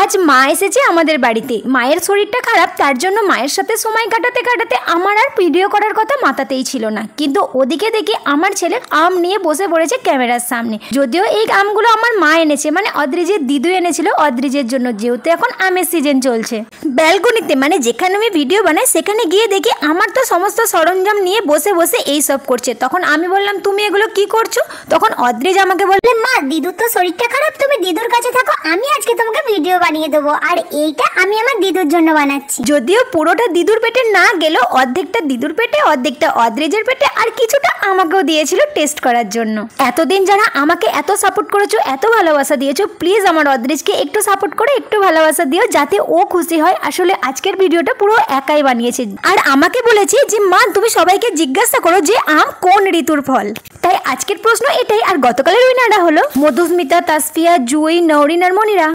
আজ মা এসেছে আমাদের বাড়িতে। মায়ের শরীরটা খারাপ, তার জন্য মায়ের সাথে সময় কাটাতে কাটাতে আমার আর ভিডিও করার কথা মাথাতেই ছিল না। কিন্তু ওদিকে দেখি আমার ছেলে আম নিয়ে বসে পড়েছে ক্যামেরার সামনে। যদিও এই আমগুলো আমার মা এনেছে, মানে অদ্রিজের দিদু এনেছিল অদ্রিজের জন্য, যেহেতু এখন আমের সিজন চলছে। ব্যালকনিতে মানে যেখানে আমি ভিডিও বানাই সেখানে গিয়ে দেখি আমার তো সমস্ত সরঞ্জাম নিয়ে বসে বসে এই সব করছে। তখন আমি বললাম, তুমি এগুলো কি করছো? তখন অদ্রিজ আমাকে বললে, মা দিদুর তো শরীরটা খারাপ, তুমি দিদুর কাছে থাকো, আমি আজকে তোমাকে ভিডিও বানিয়ে দেবো। আর এইটা আমি আমার দিদুর জন্য বানাচ্ছি। যদিও পুরোটা দিদুর পেটে না গেলেও অর্ধেকটা দিদুর পেটে, অর্ধেকটা অদ্রিজের পেটে, আর কিছুটা আমাকেও দিয়েছিল টেস্ট করার জন্য। এতদিন যারা আমাকে এত সাপোর্ট করেছো, এত ভালোবাসা দিয়েছো, প্লিজ আমার অদ্রিজকে একটু সাপোর্ট করে একটু ভালোবাসা দিও, যাতে ও খুশি হয়। আসলে আজকের ভিডিওটা পুরো একাই বানিয়েছে। আর আমাকে বলেছে যে মা তুমি সবাইকে জিজ্ঞাসা করো যে আম কোন ঋতুর ফল। তাই আজকের প্রশ্ন এটাই। আর গতকালের উইনাররা হলো মধুস্মিতা, তাসফিয়া, জুই, নওরিন আর মনিরা।